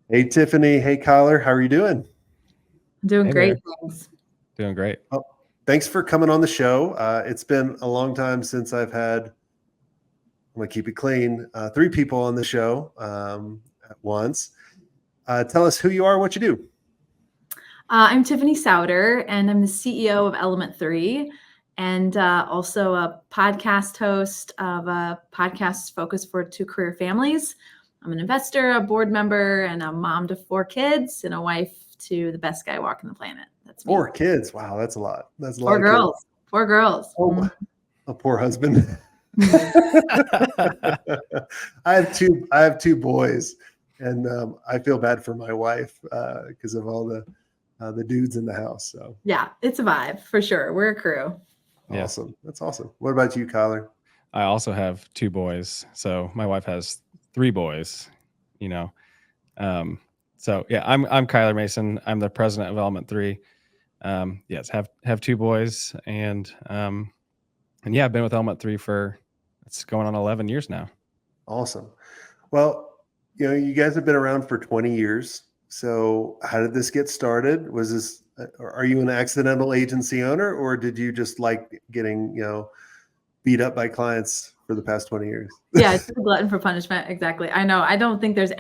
Hey, Tiffany. Hey, Kyler. How are you doing? I'm doing Hey great, there. thanks. Doing great. Oh, thanks for coming on the show. It's been a long time since I'm going to keep it clean, three people on the show at once. Tell us who you are, what you do. I'm Tiffany Sauder, and I'm the CEO of Element 3, and also a podcast host of a podcast focused for two career families. I'm an investor, a board member, and a mom to 4 kids, and a wife to the best guy walking the planet. That's me. 4 kids. Wow, that's a lot. That's a lot 4 of kids. girls. 4 girls. Oh, a poor husband. I have two boys, and I feel bad for my wife because of all the dudes in the house. So Yeah, it's a vibe for sure. We're a crew. Yeah. awesome. That's awesome. What about you, Kyler? I also have 2 boys. So my wife has 3 boys, you know. So yeah, I'm Kyler Mason. I'm the president of Element 3. Yes, have 2 boys and yeah, I've been with Element 3 for it's going on 11 years now. Awesome. Well, you guys have been around for 20 years. So how did this get started? Are you an accidental agency owner, or did you just like getting, beat up by clients for the past 20 years? Yeah, it's a glutton for punishment. Exactly. I know. I don't think there's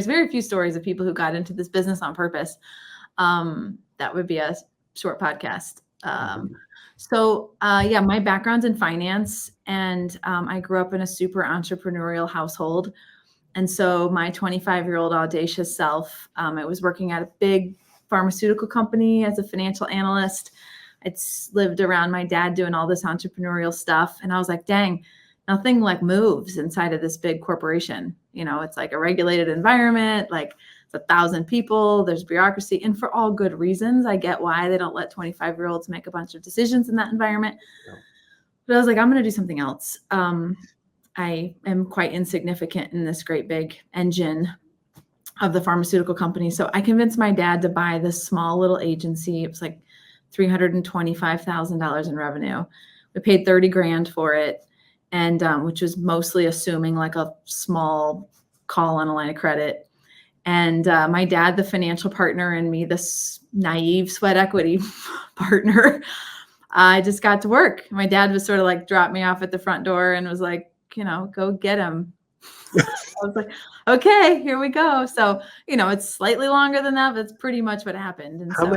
very few stories of people who got into this business on purpose. That would be a short podcast. Yeah, my background's in finance, and I grew up in a super entrepreneurial household. And so my 25-year-old audacious self, I was working at a big pharmaceutical company as a financial analyst. I'd lived around my dad doing all this entrepreneurial stuff. And I was like, dang, nothing like moves inside of this big corporation. It's like a regulated environment, like it's 1,000 people, there's bureaucracy, and for all good reasons. I get why they don't let 25-year-olds make a bunch of decisions in that environment. Yeah. But I was like, I'm going to do something else. I am quite insignificant in this great big engine of the pharmaceutical company. So I convinced my dad to buy this small little agency. It was like $325,000 in revenue. We paid 30 grand for it, and which was mostly assuming like a small call on a line of credit. And my dad, the financial partner, and me, this naive sweat equity partner, I just got to work. My dad was sort of like dropped me off at the front door and was like, go get him. I was like, okay, here we go. So, it's slightly longer than that, but it's pretty much what happened. And how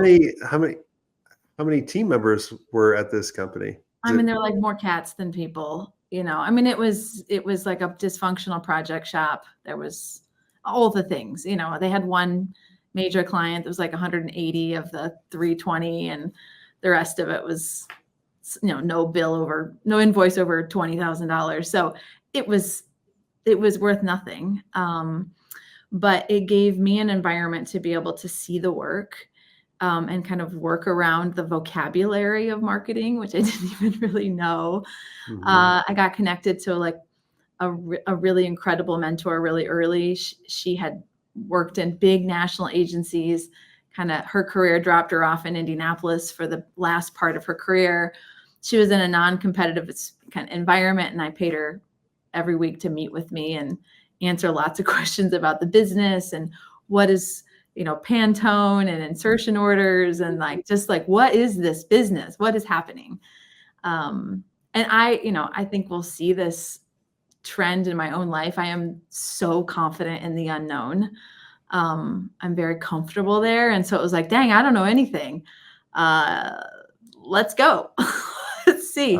many team members were at this company? There were like more cats than people, it was like a dysfunctional project shop. There was all the things, they had one major client that was like 180 of the 320, and the rest of it was, no invoice over $20,000. So it was worth nothing. But it gave me an environment to be able to see the work and kind of work around the vocabulary of marketing, which I didn't even really know. Mm-hmm. I got connected to like a really incredible mentor really early. She had worked in big national agencies. Kind of her career dropped her off in Indianapolis for the last part of her career. She was in a non-competitive kind of environment, and I paid her every week to meet with me and answer lots of questions about the business and what is, Pantone and insertion orders, and what is this business? What is happening? And I think we'll see this trend in my own life. I am so confident in the unknown. I'm very comfortable there. And so it was like, dang, I don't know anything. Let's go. Let's see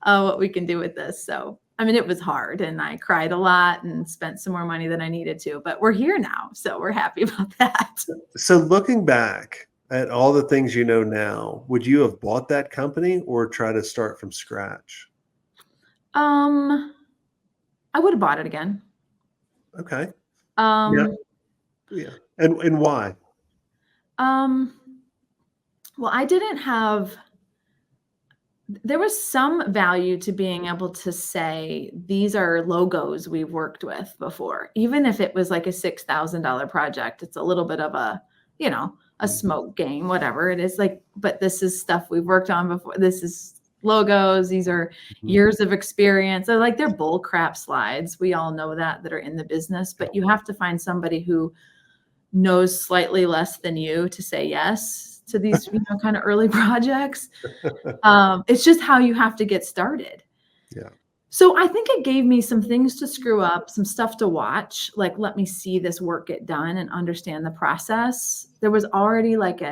what we can do with this. So, it was hard, and I cried a lot and spent some more money than I needed to, but we're here now. So we're happy about that. So looking back at all the things you know now, would you have bought that company or try to start from scratch? I would have bought it again. Okay. Yeah. And why? Well, there was some value to being able to say, these are logos we've worked with before, even if it was like a $6,000 project. It's a little bit of a smoke game, whatever it is, like, but this is stuff we've worked on before. This is logos. These are years of experience. They're bull crap slides. We all know that are in the business, but you have to find somebody who knows slightly less than you to say yes to these, kind of early projects. It's just how you have to get started. Yeah. So I think it gave me some things to screw up, some stuff to watch, like, let me see this work get done and understand the process. There was already like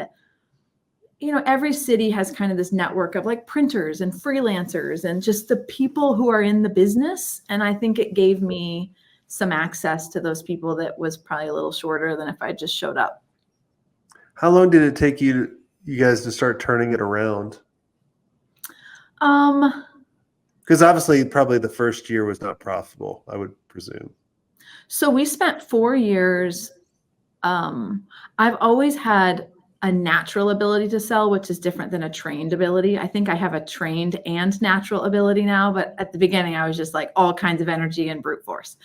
every city has kind of this network of like printers and freelancers and just the people who are in the business. And I think it gave me some access to those people that was probably a little shorter than if I just showed up. How long did it take you guys to start turning it around? Because obviously probably the first year was not profitable, I would presume. So we spent 4 years. I've always had a natural ability to sell, which is different than a trained ability. I think I have a trained and natural ability now, but at the beginning I was just like all kinds of energy and brute force.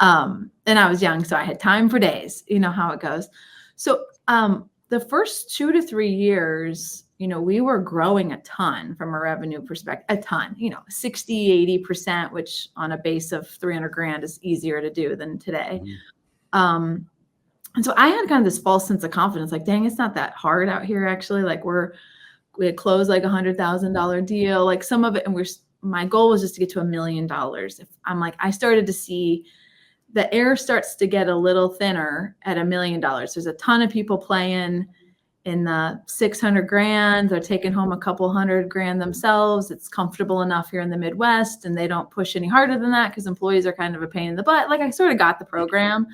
And I was young, so I had time for days, you know how it goes. So the first 2 to 3 years, we were growing a ton from a revenue perspective, a ton, 60, 80%, which on a base of 300 grand is easier to do than today. Mm-hmm. And so I had kind of this false sense of confidence, like, dang, it's not that hard out here. Actually, like we had closed like $100,000 deal, like some of it. And my goal was just to get to $1 million. If I'm like, I started to see the air starts to get a little thinner at $1 million. There's a ton of people playing in the 600 grand. They're taking home a couple $100 grand themselves. It's comfortable enough here in the Midwest, and they don't push any harder than that because employees are kind of a pain in the butt. Like, I sort of got the program.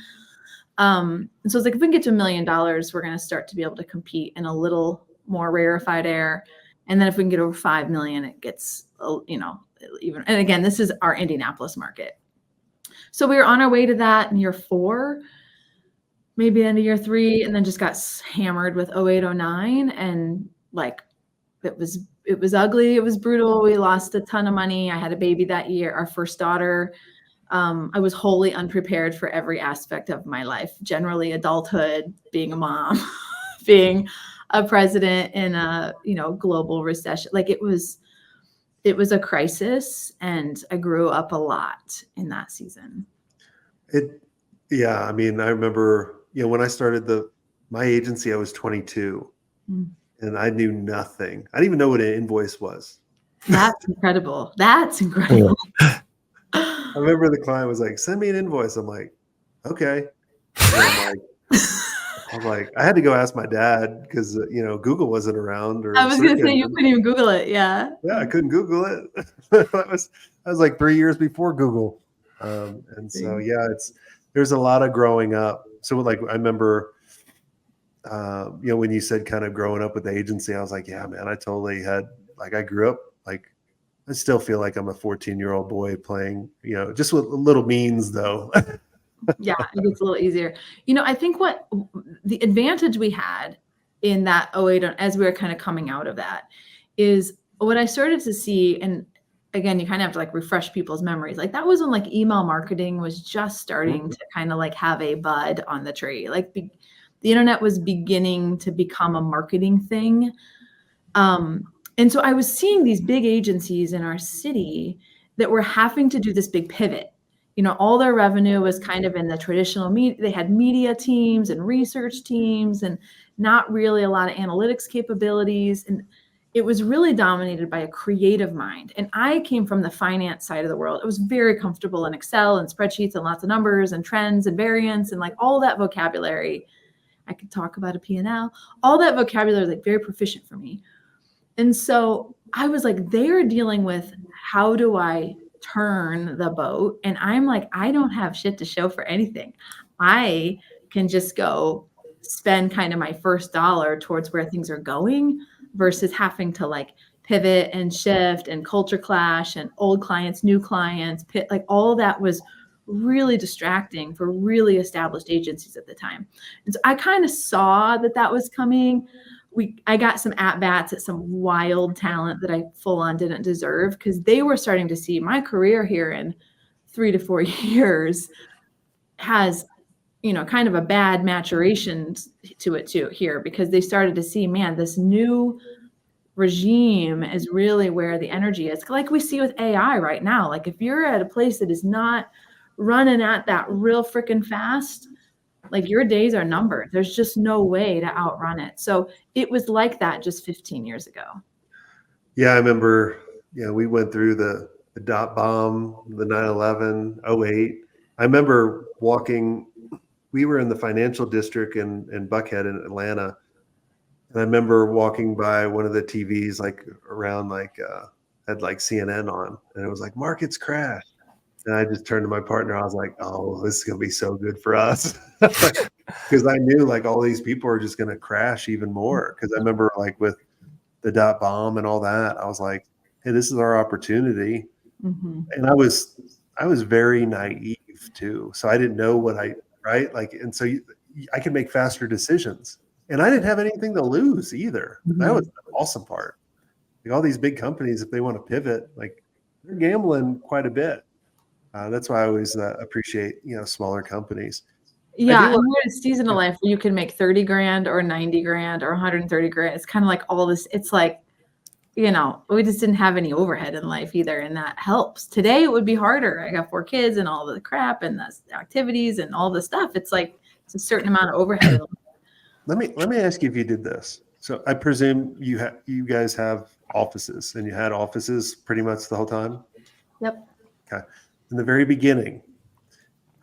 And so it's like, if we can get to $1 million, we're going to start to be able to compete in a little more rarefied air. And then if we can get over 5 million, it gets, even, and again, this is our Indianapolis market. So we were on our way to that in year 4, maybe end of year 3, and then just got hammered with 08, 09. And like, it was ugly. It was brutal. We lost a ton of money. I had a baby that year, our first daughter. I was wholly unprepared for every aspect of my life, generally adulthood, being a mom, being a president in a, global recession. Like, it was a crisis, and I grew up a lot in that season. Yeah. I mean, I remember, when I started my agency, I was 22 and I knew nothing. I didn't even know what an invoice was. That's incredible. That's incredible. I remember the client was like, send me an invoice. I'm like, okay. And I'm like, I had to go ask my dad because, Google wasn't around. Or I was going to say, you couldn't even Google it. Yeah. Yeah, I couldn't Google it. that was like 3 years before Google. And so, yeah, there's a lot of growing up. So like, I remember, when you said kind of growing up with the agency, I was like, yeah, man, I totally had, like, I grew up, like, I still feel like I'm a 14-year-old boy playing, just with little means though. Yeah, it gets a little easier. I think what the advantage we had in that 08, as we were kind of coming out of that, is what I started to see. And again, you kind of have to like refresh people's memories. Like, that was when like email marketing was just starting to kind of like have a bud on the tree. Like the internet was beginning to become a marketing thing. And so I was seeing these big agencies in our city that were having to do this big pivot. All their revenue was kind of in the traditional media. They had media teams and research teams and not really a lot of analytics capabilities. And it was really dominated by a creative mind. And I came from the finance side of the world. I was very comfortable in Excel and spreadsheets and lots of numbers and trends and variance and like all that vocabulary. I could talk about a P&L. All that vocabulary is like very proficient for me. And so I was like, they're dealing with, how do I turn the boat? And I'm like, I don't have shit to show for anything. I can just go spend kind of my first dollar towards where things are going versus having to like pivot and shift and culture clash and old clients, new clients, like all of that was really distracting for really established agencies at the time. And so I kind of saw that was coming. I got some at-bats at some wild talent that I full on didn't deserve, because they were starting to see my career here in 3 to 4 years has, kind of a bad maturation to it too here, because they started to see, man, this new regime is really where the energy is. Like we see with AI right now, like if you're at a place that is not running at that real freaking fast, Like your days are numbered. There's just no way to outrun it. So it was like that just 15 years ago. Yeah, I remember, we went through the dot bomb, the 9/11, '08. I remember we were in the financial district in Buckhead in Atlanta. And I remember walking by one of the TVs, like around, had like CNN on, and it was like markets crash. And I just turned to my partner. I was like, "Oh, this is gonna be so good for us," because I knew like all these people are just gonna crash even more. Because I remember like with the dot bomb and all that, I was like, "Hey, this is our opportunity." Mm-hmm. And I was very naive too, so I didn't know right, like, and so I could make faster decisions, and I didn't have anything to lose either. That was the awesome part. Like all these big companies, if they want to pivot, like they're gambling quite a bit. That's why I always appreciate smaller companies. Yeah, and we're in a season of life where you can make 30 grand or 90 grand or 130 grand. It's kind of like all this. It's like, we just didn't have any overhead in life either, and that helps. Today it would be harder. I got 4 kids and all the crap and the activities and all the stuff. It's like it's a certain amount of overhead. Let me ask you if you did this. So I presume you guys have offices, and you had offices pretty much the whole time? Yep. Okay. In the very beginning,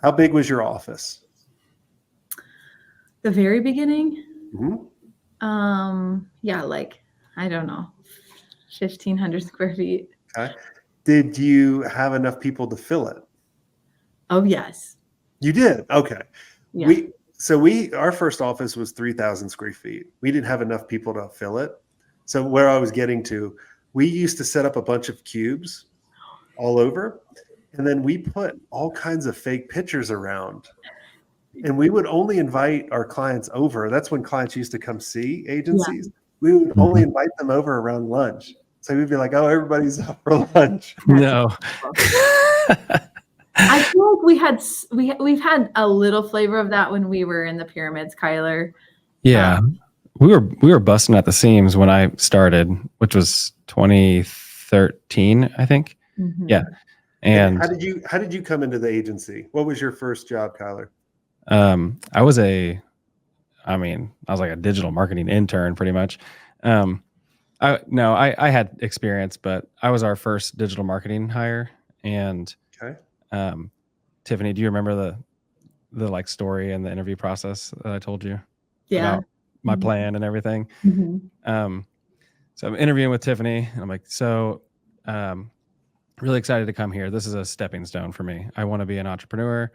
how big was your office? The very beginning? Mm-hmm. Yeah, like, I don't know, 1,500 square feet. Okay. Did you have enough people to fill it? Oh, yes. You did? Okay. Yeah. Our first office was 3,000 square feet. We didn't have enough people to fill it. So where I was getting to, we used to set up a bunch of cubes all over, and then we put all kinds of fake pictures around, and we would only invite our clients over. That's when clients used to come see agencies. Yeah. We would only invite them over around lunch. So we'd be like, "Oh, everybody's out for lunch." No. I feel like we've had a little flavor of that when we were in the pyramids, Kyler. Yeah. We were busting at the seams when I started, which was 2013, I think. Mm-hmm. Yeah. And how did you come into the agency? What was your first job, Kyler? I was like a digital marketing intern pretty much. I had experience, but I was our first digital marketing hire. And okay. Tiffany, do you remember the like story and the interview process that I told you? Yeah. About my plan and everything. Mm-hmm. So I'm interviewing with Tiffany, and I'm like, really excited to come here. This is a stepping stone for me. I want to be an entrepreneur.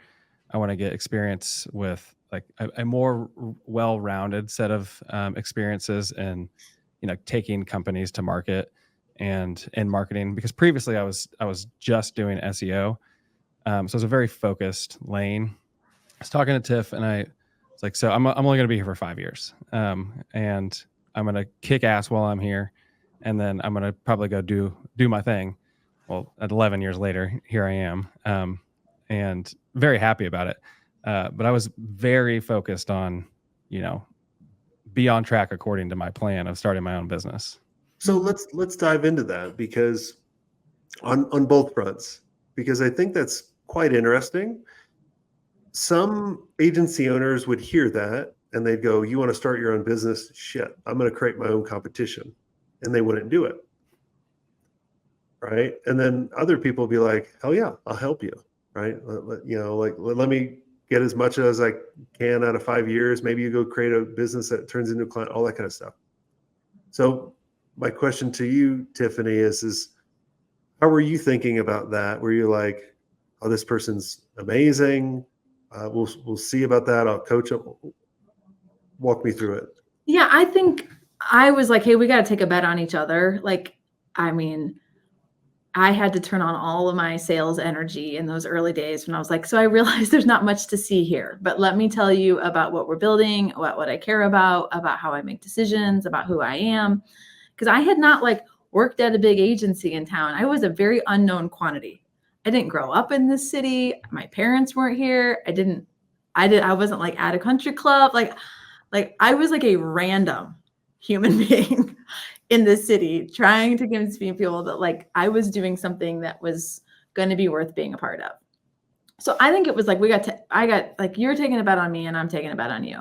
I want to get experience with like a more well-rounded set of experiences and, taking companies to market and marketing, because previously I was just doing SEO. So it was a very focused lane. I was talking to Tiff, and I was like, so I'm only going to be here for 5 years. And I'm going to kick ass while I'm here. And then I'm going to probably go do my thing. Well, at 11 years later, here I am. And very happy about it. But I was very focused on, be on track according to my plan of starting my own business. So let's dive into that, because on both fronts, because I think that's quite interesting. Some agency owners would hear that and they'd go, "You want to start your own business? Shit, I'm going to create my own competition," and they wouldn't do it. Right. And then other people would be like, "Hell yeah, I'll help you." Right. Let me get as much as I can out of 5 years. Maybe you go create a business that turns into a client, all that kind of stuff. So my question to you, Tiffany, is how were you thinking about that? Were you like, "Oh, this person's amazing. We'll see about that. I'll coach them." Walk me through it. Yeah, I think I was like, "Hey, we got to take a bet on each other." Like, I had to turn on all of my sales energy in those early days when I was like, so I realized there's not much to see here, but let me tell you about what we're building, what I care about how I make decisions, about who I am. Because I had not worked at a big agency in town. I was a very unknown quantity. I didn't grow up in this city. My parents weren't here. I wasn't at a country club. I was like a random human being in the city trying to convince people that I was doing something that was going to be worth being a part of. So I think it was like I got like you're taking a bet on me and I'm taking a bet on you.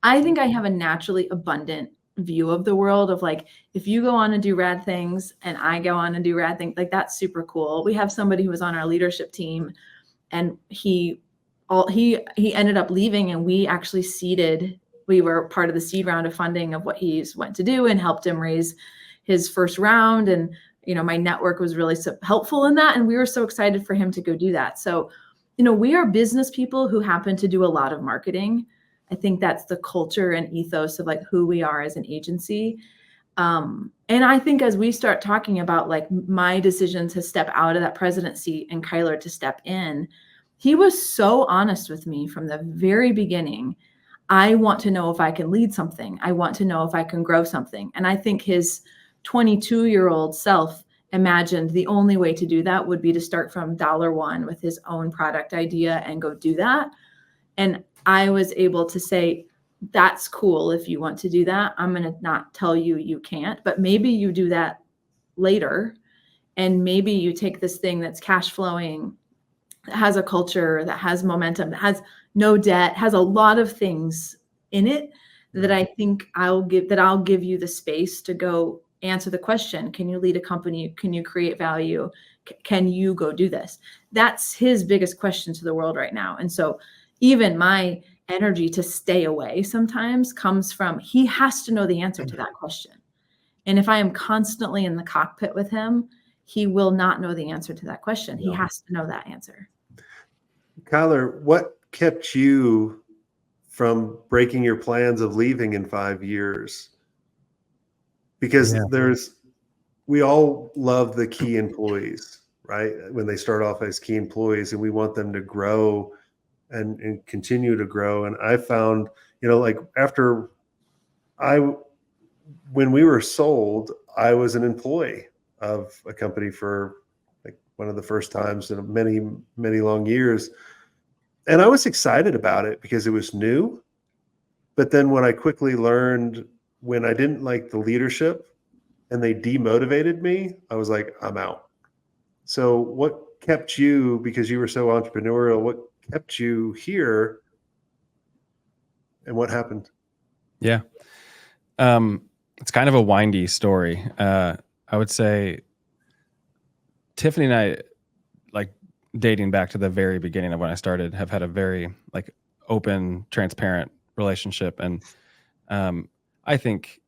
I think I have a naturally abundant view of the world of like, if you go on and do rad things and I go on and do rad things, like that's super cool. We have somebody who was on our leadership team and he ended up leaving, and we actually we were part of the seed round of funding of what he's went to do and helped him raise his first round. And, my network was really helpful in that. And we were so excited for him to go do that. So, we are business people who happen to do a lot of marketing. I think that's the culture and ethos of like who we are as an agency. And I think as we start talking about like my decision to step out of that president seat and Kyler to step in, he was so honest with me from the very beginning. I want to know if I can lead something. I want to know if I can grow something. And I think his 22-year-old self imagined the only way to do that would be to start from $1 with his own product idea and go do that. And I was able to say, that's cool if you want to do that. I'm going to not tell you you can't, but maybe you do that later. And maybe you take this thing that's cash flowing, that has a culture, that has momentum, that has no debt, has a lot of things in it that I think I'll give you the space to go answer the question. Can you lead a company? Can you create value? Can you go do this? That's his biggest question to the world right now. And so even my energy to stay away sometimes comes from, he has to know the answer to that question. And if I am constantly in the cockpit with him, he will not know the answer to that question. He has to know that answer. Kyler, what kept you from breaking your plans of leaving in 5 years? Because we all love the key employees, right? When they start off as key employees, and we want them to grow and continue to grow. And I found, like when we were sold, I was an employee of a company for like one of the first times in many, many long years. And I was excited about it because it was new. But then what I quickly learned, when I didn't like the leadership and they demotivated me, I was like, I'm out. So what kept you, because you were so entrepreneurial, what kept you here and what happened? Yeah. It's kind of a windy story. I would say Tiffany and I, like dating back to the very beginning of when I started, have had a very like open, transparent relationship. And I think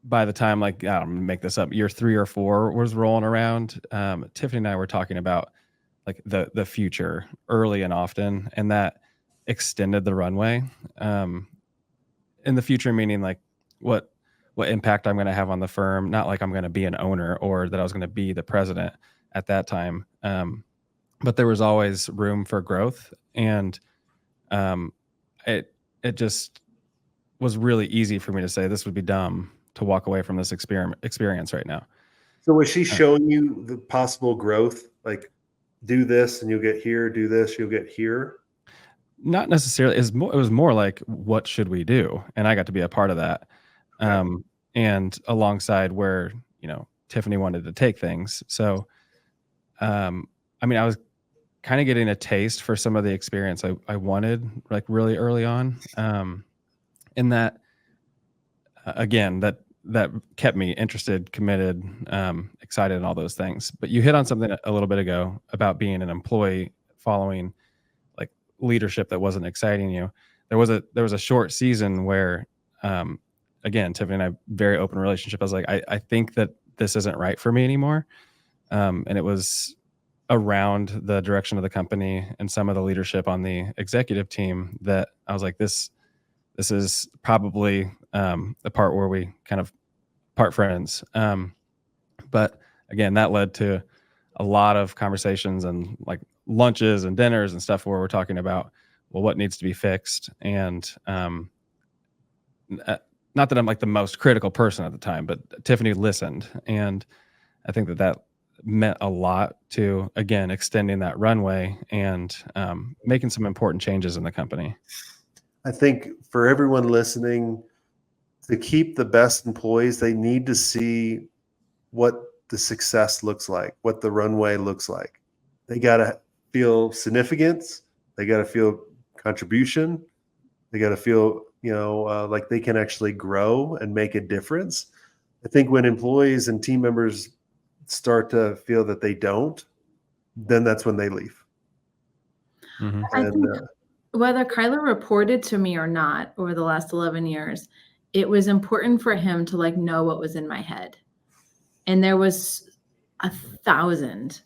by the time, like, I don't make this up, year 3 or 4 was rolling around, Tiffany and I were talking about like the future early and often, and that extended the runway. In the future, meaning like what impact I'm going to have on the firm, not like I'm going to be an owner or that I was going to be the president at that time. But there was always room for growth, and it just was really easy for me to say this would be dumb to walk away from this experience right now. So was she showing you the possible growth? Like, do this and you'll get here, do this, you'll get here? Not necessarily. It was more like, what should we do? And I got to be a part of that. And alongside where, Tiffany wanted to take things. So, I mean, I was kind of getting a taste for some of the experience I wanted, like really early on. In that, again, that kept me interested, committed, excited, and all those things. But you hit on something a little bit ago about being an employee following like leadership that wasn't exciting you. There was a short season where, again, Tiffany and I, very open relationship. I was like, I think that this isn't right for me anymore. And it was around the direction of the company and some of the leadership on the executive team that I was like, this is probably the part where we kind of part friends. But again, that led to a lot of conversations and like lunches and dinners and stuff where we're talking about, well, what needs to be fixed. And not that I'm like the most critical person at the time, but Tiffany listened. And I think that meant a lot to, again, extending that runway and making some important changes in the company. I think for everyone listening, to keep the best employees, they need to see what the success looks like, what the runway looks like. They got to feel significance. They got to feel contribution. They got to feel, like they can actually grow and make a difference. I think when employees and team members start to feel that they don't, then that's when they leave. Mhm. I And think whether Kyler reported to me or not over the last 11 years, it was important for him to like know what was in my head. And there was 1,000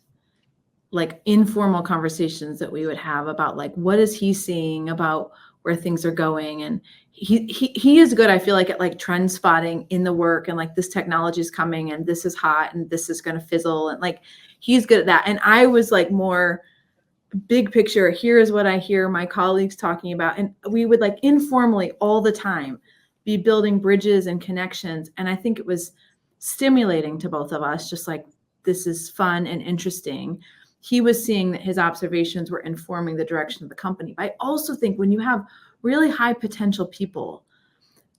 like informal conversations that we would have about like what is he seeing about where things are going. And he is good, I feel like, at like trend spotting in the work and like this technology is coming and this is hot and this is going to fizzle, and like he's good at that. And I was like more big picture, here is what I hear my colleagues talking about. And we would like informally all the time be building bridges and connections. And I think it was stimulating to both of us, just like, this is fun and interesting. He was seeing that his observations were informing the direction of the company. But I also think when you have really high potential people,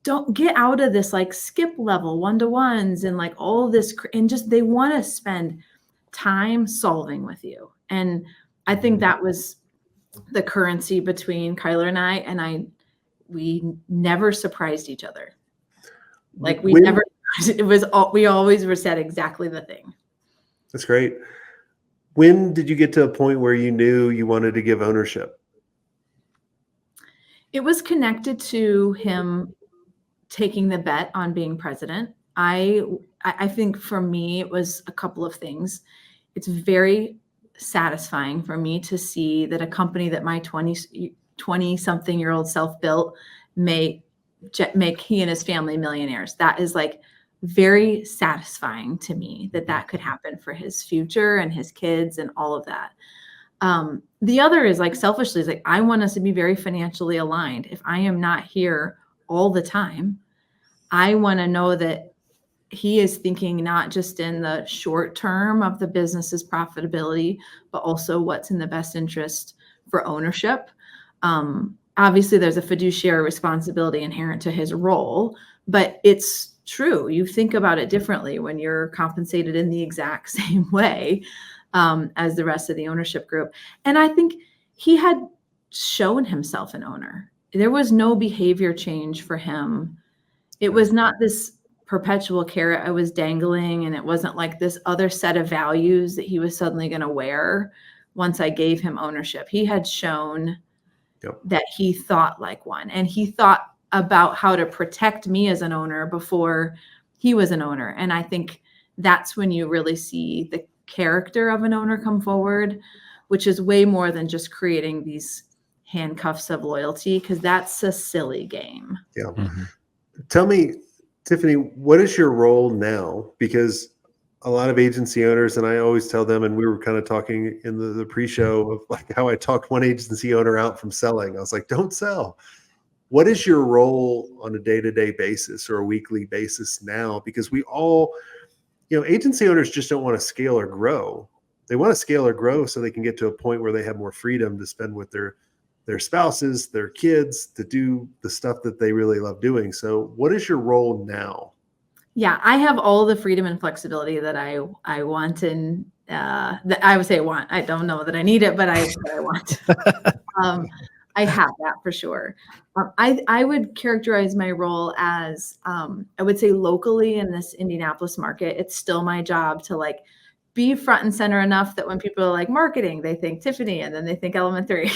don't get out of this like skip level one-to-ones and like all this, and just they want to spend time solving with you. And I think that was the currency between Kyler and I, we never surprised each other. Like we never, it was all, we always were said exactly the thing. that's great. When did you get to a point where you knew you wanted to give ownership? It was connected to him taking the bet on being president. I think for me, it was a couple of things. It's very satisfying for me to see that a company that my 20 something year old self built may make he and his family millionaires. That is like very satisfying to me that could happen for his future and his kids and all of that. The other is like selfishly, is like, I want us to be very financially aligned. If I am not here all the time, I want to know that he is thinking not just in the short term of the business's profitability, but also what's in the best interest for ownership. Obviously, there's a fiduciary responsibility inherent to his role, but it's true. You think about it differently when you're compensated in the exact same way as the rest of the ownership group. And I think he had shown himself an owner. There was no behavior change for him. It was not this perpetual carrot I was dangling, and it wasn't like this other set of values that he was suddenly going to wear once I gave him ownership. He had shown that he thought like one, and he thought about how to protect me as an owner before he was an owner. And I think that's when you really see the character of an owner come forward, which is way more than just creating these handcuffs of loyalty, because that's a silly game. Yeah. Mhm. Tell me, Tiffany, what is your role now? Because a lot of agency owners, and I always tell them, and we were kind of talking in the pre-show of like how I talked one agency owner out from selling. I was like, don't sell. What is your role on a day-to-day basis or a weekly basis now? Because we all, agency owners just don't want to scale or grow. They want to scale or grow so they can get to a point where they have more freedom to spend with their spouses, their kids, to do the stuff that they really love doing. So what is your role now? Yeah, I have all the freedom and flexibility that I want, and that I would say want. I don't know that I need it, but I want. I have that for sure. I would characterize my role as I would say locally in this Indianapolis market, it's still my job to like be front and center enough that when people are like marketing, they think Tiffany, and then they think Element 3.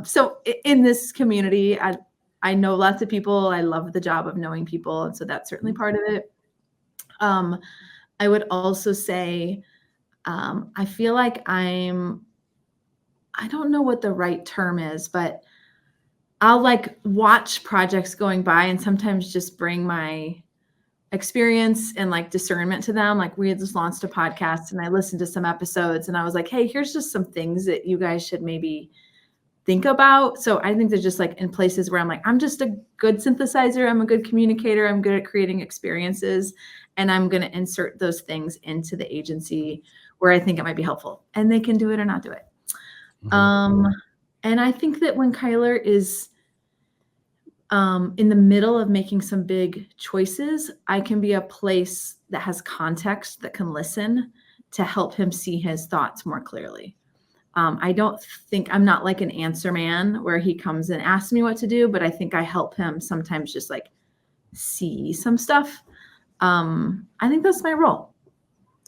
So in this community, I know lots of people. I love the job of knowing people. And so that's certainly part of it. I would also say, I feel like I don't know what the right term is, but I'll like watch projects going by and sometimes just bring my experience and like discernment to them. Like we had just launched a podcast and I listened to some episodes and I was like, hey, here's just some things that you guys should maybe think about. So I think they're just like in places where I'm like, I'm just a good synthesizer. I'm a good communicator. I'm good at creating experiences. And I'm going to insert those things into the agency where I think it might be helpful, and they can do it or not do it. Mhm. And I think that when Kyler is in the middle of making some big choices, I can be a place that has context that can listen to help him see his thoughts more clearly. I don't think I'm not like an answer man where he comes and asks me what to do, but I think I help him sometimes just like see some stuff. I think that's my role.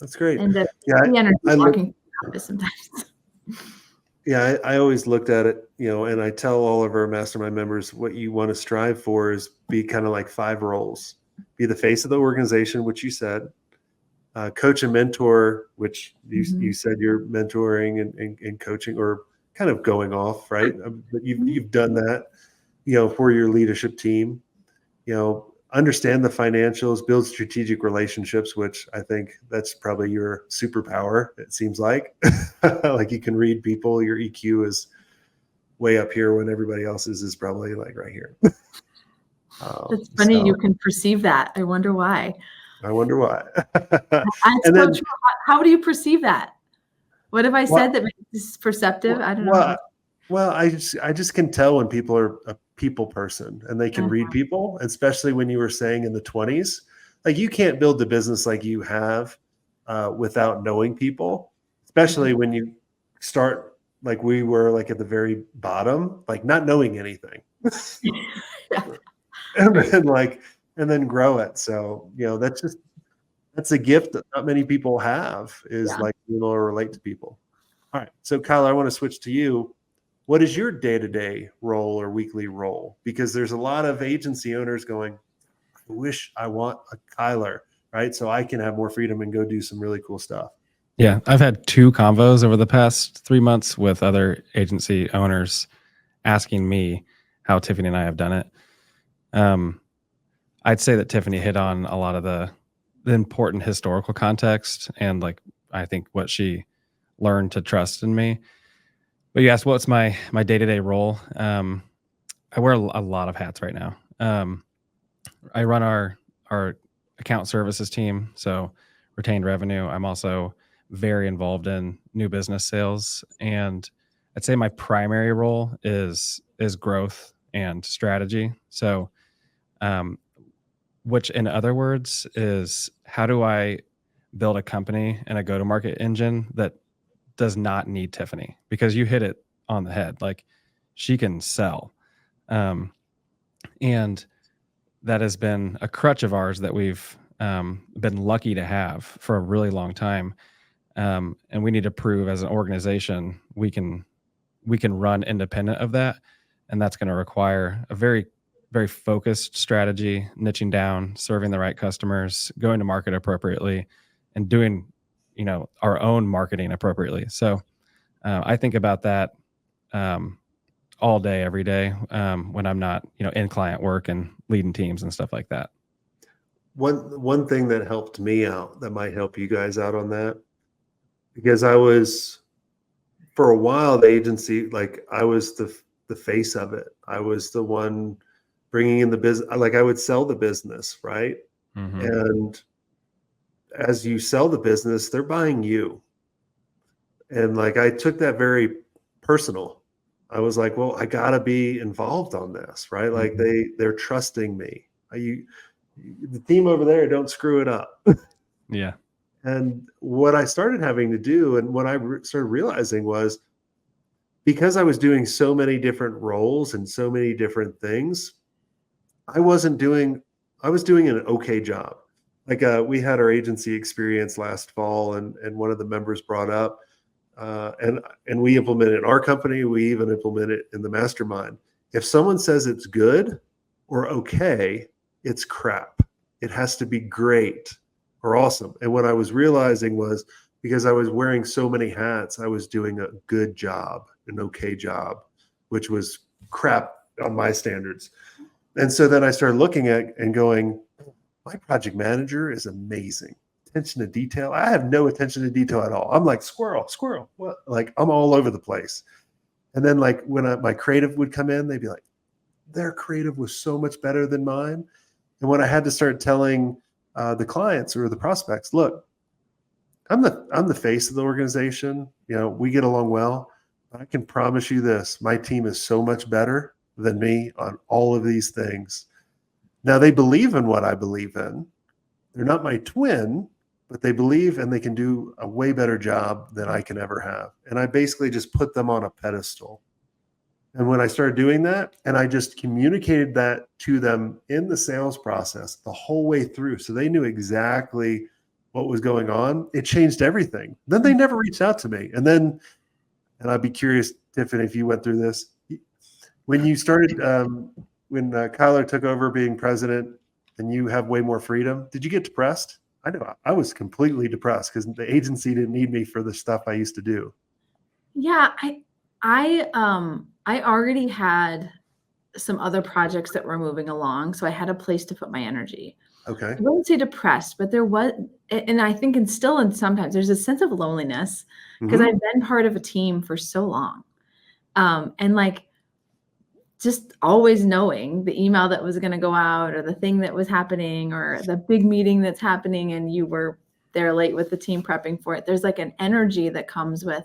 That's great. And the Yeah, energy I look, walking through the office sometimes. yeah, I always looked at it, and I tell all of our mastermind members what you want to strive for is be kind of like 5 roles. Be the face of the organization, which you said, coach and mentor, which you said you're mentoring and coaching or kind of going off, right? But you've done that, for your leadership team, understand the financials, build strategic relationships, which I think that's probably your superpower. It seems like, like you can read people, your EQ is way up here when everybody else's is probably like right here. It's funny you can perceive that. I wonder why. I wonder why. And then, how do you perceive that? What have I said that makes this perceptive? I don't know. Well, I just can tell when people are a people person and they can read people, especially when you were saying in the 20s, like you can't build the business like you have without knowing people, especially when you start like we were like at the very bottom, like not knowing anything. and then grow it. So, that's a gift that not many people have is like being able to relate to people. All right. So Kyle, I want to switch to you. What is your day-to-day role or weekly role? Because there's a lot of agency owners going, I wish I want a Kyler, right? So I can have more freedom and go do some really cool stuff. Yeah. I've had 2 convos over the past 3 months with other agency owners asking me how Tiffany and I have done it. I'd say that Tiffany hit on a lot of the important historical context and like I think what she learned to trust in me. But you asked what's my day-to-day role. I wear a lot of hats right now. I run our account services team, so retained revenue. I'm also very involved in new business sales, and I'd say my primary role is growth and strategy. So, which in other words is how do I build a company and a go-to-market engine that does not need Tiffany? Because you hit it on the head. Like she can sell. And that has been a crutch of ours that we've been lucky to have for a really long time. And we need to prove as an organization we can run independent of that. And that's going to require a very, very focused strategy, niching down, serving the right customers, going to market appropriately, and doing, our own marketing appropriately. So I think about that all day, every day when I'm not, in client work and leading teams and stuff like that. One thing that helped me out that might help you guys out on that, because I was for a while the agency, like I was the face of it. I was the one bringing in the business. Like I would sell the business, right? Mm-hmm. And as you sell the business, they're buying you. And like I took that very personal. I was like, well, I gotta be involved on this, right? Like they're trusting me. The team over there, don't screw it up. Yeah. And what I started having to do, and what I started realizing was, because I was doing so many different roles and so many different things, I was doing an okay job. Like we had our agency experience last fall, and one of the members brought up, and we implement it in our company. We even implement it in the mastermind. If someone says it's good or okay, it's crap. It has to be great or awesome. And what I was realizing was, because I was wearing so many hats, I was doing a good job, an okay job, which was crap on my standards. And so then I started looking at and going, my project manager is amazing. Attention to detail. I have no attention to detail at all. I'm like squirrel. What? Like I'm all over the place. And then like when my creative would come in, they'd be like, their creative was so much better than mine. And when I had to start telling the clients or the prospects, look, I'm the face of the organization. We get along well. I can promise you this: my team is so much better than me on all of these things. Now they believe in what I believe in. They're not my twin, but they believe and they can do a way better job than I can ever have. And I basically just put them on a pedestal. And when I started doing that, and I just communicated that to them in the sales process the whole way through, so they knew exactly what was going on, it changed everything. Then they never reached out to me. And I'd be curious, Tiffany, if you went through this. When you started, when Kyler took over being president and you have way more freedom, did you get depressed? I know I was completely depressed because the agency didn't need me for the stuff I used to do. Yeah, I already had some other projects that were moving along, so I had a place to put my energy. Okay. I wouldn't say depressed, but there was, and I think, and still, and sometimes there's a sense of loneliness because Mhm. I've been part of a team for so long, and like just always knowing the email that was going to go out or the thing that was happening or the big meeting that's happening, and you were there late with the team prepping for it. There's like an energy that comes with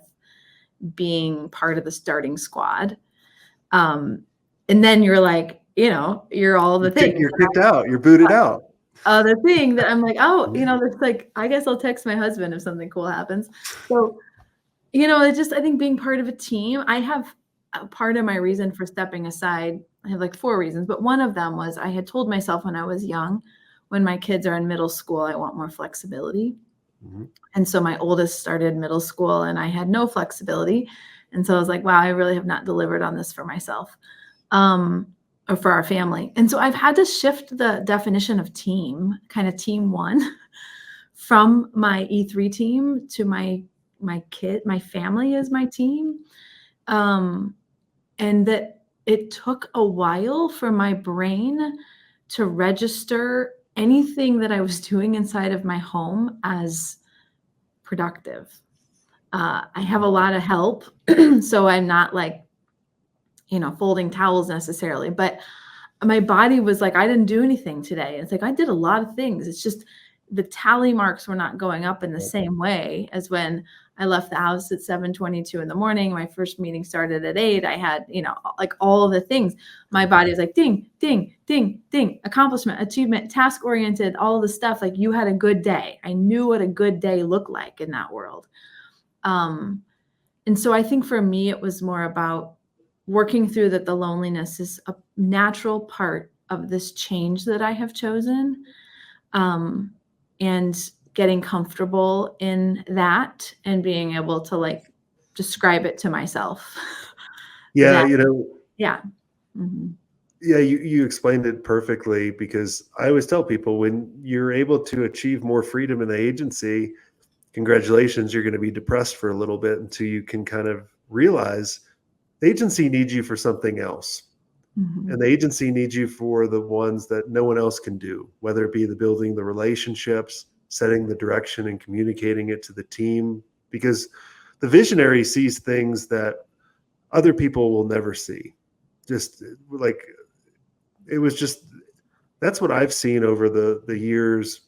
being part of the starting squad. And then you're like, you're all the things. You're kicked out. You're booted out. The thing that I'm like, oh, that's like, I guess I'll text my husband if something cool happens. So, it's just, I think being part of a team, I have a part of my reason for stepping aside. I have like 4 reasons, but one of them was I had told myself when I was young, when my kids are in middle school, I want more flexibility. Mhm. And so my oldest started middle school and I had no flexibility. And so I was like, wow, I really have not delivered on this for myself, or for our family. And so I've had to shift the definition of team, kind of team one, from my E3 team to my family is my team. And that it took a while for my brain to register anything that I was doing inside of my home as productive. I have a lot of help, so I'm not like, folding towels necessarily, but my body was like, I didn't do anything today. It's like, I did a lot of things. It's just the tally marks were not going up in the same way as when I left the house at 7:22 in the morning. My first meeting started at 8. I had, like all of the things. My body was like, ding, ding, ding, ding, accomplishment, achievement, task oriented, all of the stuff. Like you had a good day. I knew what a good day looked like in that world. And so I think for me, it was more about working through that the loneliness is a natural part of this change that I have chosen, and getting comfortable in that and being able to like describe it to myself. Yeah, Yeah. Mm-hmm. yeah, you explained it perfectly because I always tell people when you're able to achieve more freedom in the agency, congratulations, you're going to be depressed for a little bit until you can kind of realize the agency needs you for something else. Mm-hmm. And the agency needs you for the ones that no one else can do, whether it be the building the relationships, setting the direction and communicating it to the team, because the visionary sees things that other people will never see. Just like that's what I've seen over the years.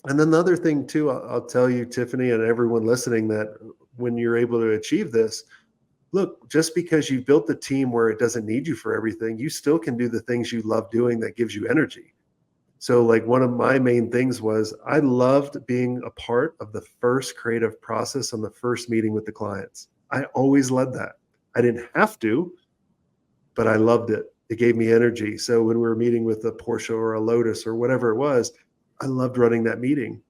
And then the other thing too, I'll tell you, Tiffany, and everyone listening, that when you're able to achieve this, look, just because you've built the team where it doesn't need you for everything, you still can do the things you love doing that gives you energy. So like one of my main things was I loved being a part of the first creative process on the first meeting with the clients. I always led that. I didn't have to, but I loved it. It gave me energy. So when we were meeting with a Porsche or a Lotus or whatever it was, I loved running that meeting.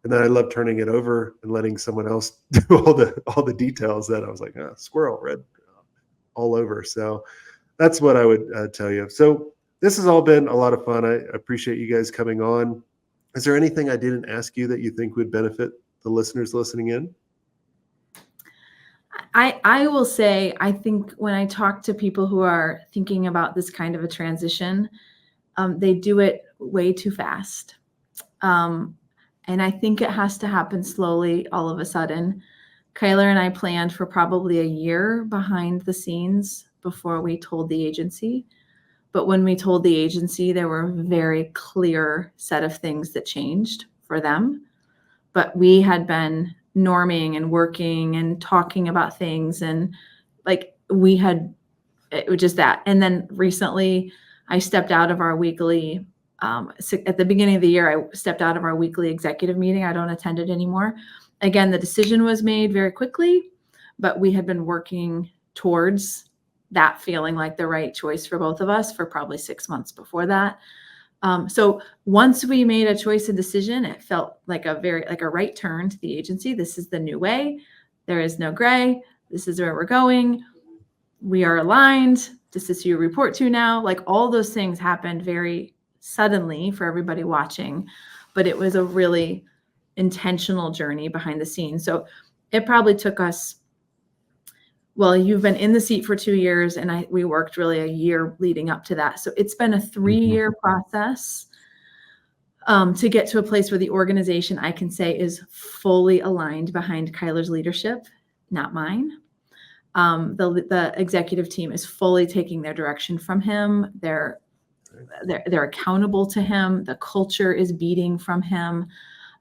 And then I loved turning it over and letting someone else do all the details that I was like, squirrel red all over. So that's what I would tell you. So this has all been a lot of fun. I appreciate you guys coming on. Is there anything I didn't ask you that you think would benefit the listeners listening in? I will say, I think when I talk to people who are thinking about this kind of a transition, they do it way too fast. And I think it has to happen slowly all of a sudden. Kyler and I planned for probably a year behind the scenes before we told the agency. But when we told the agency, there were a very clear set of things that changed for them. But we had been norming and working and talking about things, and like it was just that. And then recently I stepped out of our weekly So at the beginning of the year, I stepped out of our weekly executive meeting. I don't attend it anymore. Again, the decision was made very quickly, but we had been working towards that feeling like the right choice for both of us for probably 6 months before that. So once we made a choice and decision, it felt like a right turn to the agency. This is the new way. There is no gray. This is where we're going. We are aligned. This is who you report to now. Like all those things happened very suddenly for everybody watching, but it was a really intentional journey behind the scenes. So it probably took us, well, you've been in the seat for 2 years, and we worked really a year leading up to that. So it's been a 3-year process to get to a place where the organization, I can say, is fully aligned behind Kyler's leadership, not mine. The executive team is fully taking their direction from him. They're accountable to him. The culture is beating from him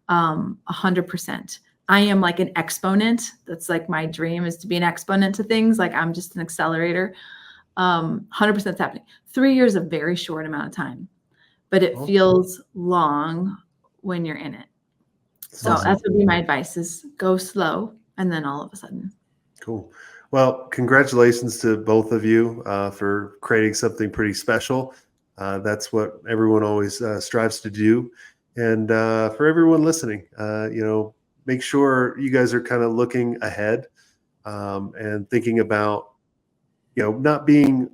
100%. I am like an exponent. That's like my dream, is to be an exponent to things. Like I'm just an accelerator. 100% happening. 3 years, a very short amount of time, but it feels long when you're in it. So Awesome. That would be my advice: is go slow, and then all of a sudden. Cool. Well, congratulations to both of you for creating something pretty special. That's what everyone always strives to do. And for everyone listening, make sure you guys are kind of looking ahead and thinking about, not being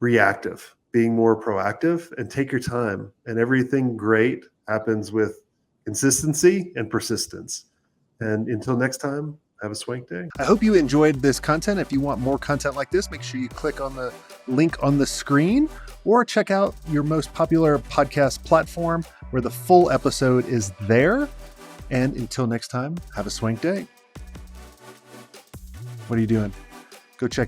reactive, being more proactive, and take your time. And everything great happens with consistency and persistence. And until next time, have a swank day. I hope you enjoyed this content. If you want more content like this, make sure you click on the link on the screen or check out your most popular podcast platform where the full episode is there. And until next time, have a swank day. What are you doing? Go check it out.